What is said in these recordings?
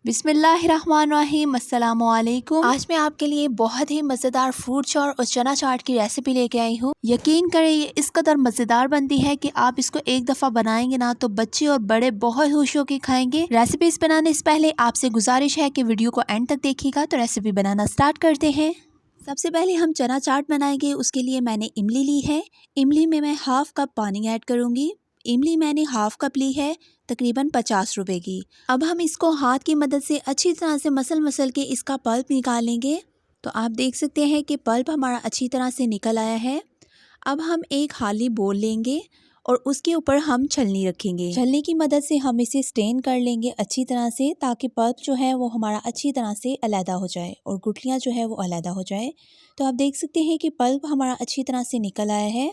बिस्मिल्लाहिर्रहमानिर्रहीम, अस्सलामुअलैकुम। आज मैं आपके लिए बहुत ही मज़ेदार फ्रूट चाट और चना चाट की रेसिपी लेके आई हूँ। यकीन करें ये इस कदर मज़ेदार बनती है कि आप इसको एक दफ़ा बनाएंगे ना तो बच्चे और बड़े बहुत खुश होकर खाएंगे। रेसिपी बनाने से पहले आपसे गुजारिश है कि वीडियो को एंड तक देखिएगा। तो रेसिपी बनाना स्टार्ट करते हैं। सबसे पहले हम चना चाट बनाएंगे। उसके लिए मैंने इमली ली है। इमली में मैं हाफ कप पानी ऐड करूँगी। इमली मैंने हाफ कप ली है, तकरीबन 50 रुपए की। अब हम इसको हाथ की मदद से अच्छी तरह से मसल के इसका पल्प निकाल लेंगे। तो आप देख सकते हैं कि पल्प हमारा अच्छी तरह से निकल आया है। अब हम एक खाली बोल लेंगे और उसके ऊपर हम छलनी रखेंगे। छलनी की मदद से हम इसे स्टेन कर लेंगे अच्छी तरह से, ताकि पल्प जो है वो हमारा अच्छी तरह से अलहदा हो जाए और गुठलियाँ जो है वो अलहदा हो जाए। तो आप देख सकते हैं कि पल्प हमारा अच्छी तरह से निकल आया है।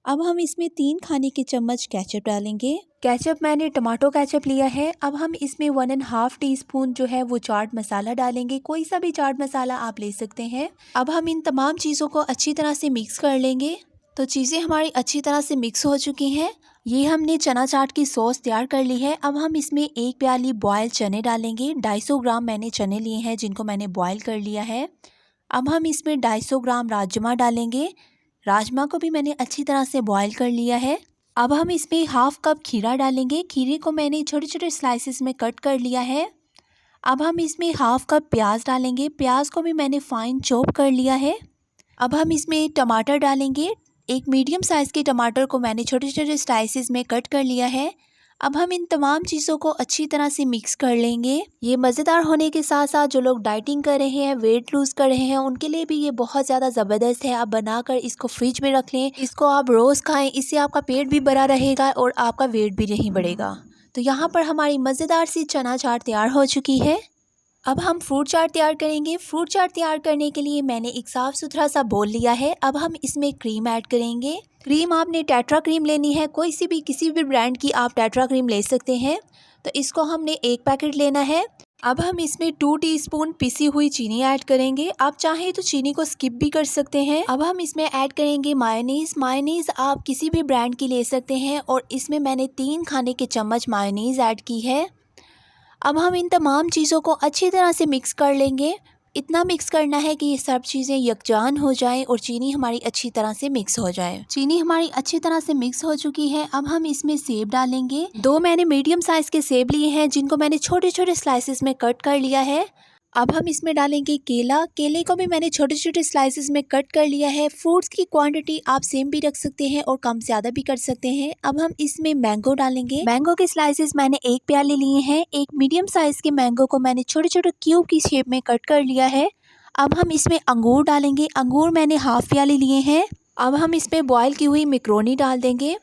अब हम इसमें 3 खाने के चम्मच केचप डालेंगे। केचप मैंने टमाटो केचप लिया है। अब हम इसमें 1.5 टीस्पून जो है वो चाट मसाला डालेंगे। कोई सा भी चाट मसाला आप ले सकते हैं। अब हम इन तमाम चीज़ों को अच्छी तरह से मिक्स कर लेंगे। तो चीज़ें हमारी अच्छी तरह से मिक्स हो चुकी हैं। ये हमने चना चाट की सॉस तैयार कर ली है। अब हम इसमें 1 प्याली बॉयल चने डालेंगे। 250 ग्राम मैंने चने लिए हैं जिनको मैंने बॉयल कर लिया है। अब हम इसमें 250 ग्राम राजमा डालेंगे। राजमा को भी मैंने अच्छी तरह से बॉईल कर लिया है। अब हम इसमें हाफ कप खीरा डालेंगे। खीरे को मैंने छोटे छोटे स्लाइसेस में कट कर लिया है। अब हम इसमें हाफ कप प्याज डालेंगे। प्याज को भी मैंने फाइन चॉप कर लिया है। अब हम इसमें टमाटर डालेंगे। एक मीडियम साइज़ के टमाटर को मैंने छोटे छोटे स्लाइसेस में कट कर लिया है। अब हम इन तमाम चीज़ों को अच्छी तरह से मिक्स कर लेंगे। ये मज़ेदार होने के साथ साथ जो लोग डाइटिंग कर रहे हैं, वेट लूज़ कर रहे हैं, उनके लिए भी ये बहुत ज़्यादा ज़बरदस्त है। आप बनाकर इसको फ्रिज में रख लें, इसको आप रोज़ खाएं। इससे आपका पेट भी भरा रहेगा और आपका वेट भी नहीं बढ़ेगा। तो यहाँ पर हमारी मज़ेदार सी चना चाट तैयार हो चुकी है। अब हम फ्रूट चाट तैयार करेंगे। फ्रूट चाट तैयार करने के लिए मैंने एक साफ़ सुथरा सा बोल लिया है। अब हम इसमें क्रीम ऐड करेंगे। क्रीम आपने टेट्रा क्रीम लेनी है। कोई सी भी किसी भी ब्रांड की आप टेट्रा क्रीम ले सकते हैं। तो इसको हमने 1 पैकेट लेना है। अब हम इसमें 2 टीस्पून पिसी हुई चीनी ऐड करेंगे। आप चाहें तो चीनी को स्किप भी कर सकते हैं। अब हम इसमें ऐड करेंगे मायोनीज़। मायोनीज़ आप किसी भी ब्रांड की ले सकते हैं और इसमें मैंने 3 खाने के चम्मच मायोनीज़ ऐड की है। अब हम इन तमाम चीज़ों को अच्छी तरह से मिक्स कर लेंगे। इतना मिक्स करना है कि ये सब चीज़ें यकजान हो जाएं और चीनी हमारी अच्छी तरह से मिक्स हो जाए। चीनी हमारी अच्छी तरह से मिक्स हो चुकी है। अब हम इसमें सेब डालेंगे। 2 मैंने मीडियम साइज़ के सेब लिए हैं जिनको मैंने छोटे छोटे स्लाइसेस में कट कर लिया है। अब हम इसमें डालेंगे केला। केले को भी मैंने छोटे छोटे स्लाइसेस में कट कर लिया है। फ्रूट्स की क्वांटिटी आप सेम भी रख सकते हैं और कम ज़्यादा भी कर सकते हैं। अब हम इसमें मैंगो डालेंगे। मैंगो के स्लाइसेस मैंने 1 प्याले लिए हैं। एक मीडियम साइज़ के मैंगो को मैंने छोटे छोटे क्यूब की शेप में कट कर लिया है। अब हम इसमें अंगूर डालेंगे। अंगूर मैंने हाफ प्याले लिए हैं। अब हम इसमें बॉयल की हुई मैक्रोनी डाल देंगे।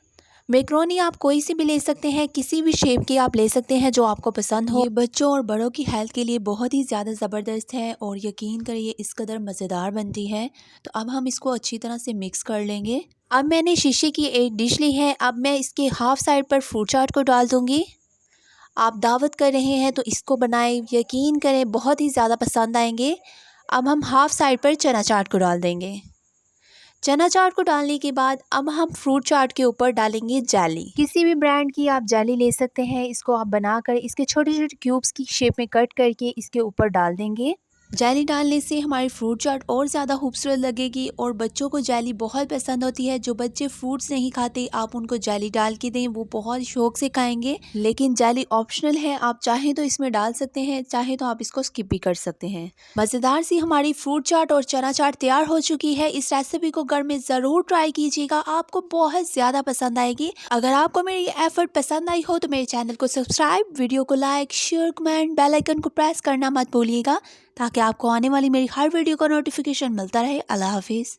मैक्रोनी आप कोई सी भी ले सकते हैं, किसी भी शेप की आप ले सकते हैं जो आपको पसंद हो। ये बच्चों और बड़ों की हेल्थ के लिए बहुत ही ज़्यादा ज़बरदस्त है और यकीन करिए इस कदर मज़ेदार बनती है। तो अब हम इसको अच्छी तरह से मिक्स कर लेंगे। अब मैंने शीशे की एक डिश ली है। अब मैं इसके हाफ साइड पर फ्रूट चाट को डाल दूँगी। आप दावत कर रहे हैं तो इसको बनाएं, यकीन करें बहुत ही ज़्यादा पसंद आएंगे। अब हम हाफ साइड पर चना चाट को डाल देंगे। चना चाट को डालने के बाद अब हम फ्रूट चाट के ऊपर डालेंगे जेली। किसी भी ब्रांड की आप जेली ले सकते हैं। इसको आप बनाकर इसके छोटे छोटे क्यूब्स की शेप में कट करके इसके ऊपर डाल देंगे। जेली डालने से हमारी फ्रूट चाट और ज़्यादा खूबसूरत लगेगी और बच्चों को जेली बहुत पसंद होती है। जो बच्चे फ्रूट्स नहीं खाते आप उनको जेली डाल के दें, वो बहुत शौक से खाएंगे। लेकिन जेली ऑप्शनल है, आप चाहें तो इसमें डाल सकते हैं, चाहे तो आप इसको स्किप भी कर सकते हैं। मज़ेदार सी हमारी फ्रूट चाट और चना चाट तैयार हो चुकी है। इस रेसिपी को घर में ज़रूर ट्राई कीजिएगा, आपको बहुत ज़्यादा पसंद आएगी। अगर आपको मेरी ये एफर्ट पसंद आई हो तो मेरे चैनल को सब्सक्राइब, वीडियो को like, share, comment, bell icon को प्रेस करना मत भूलिएगा ताकि आपको आने वाली मेरी हर वीडियो का नोटिफिकेशन मिलता रहे। अल्लाह हाफिज़।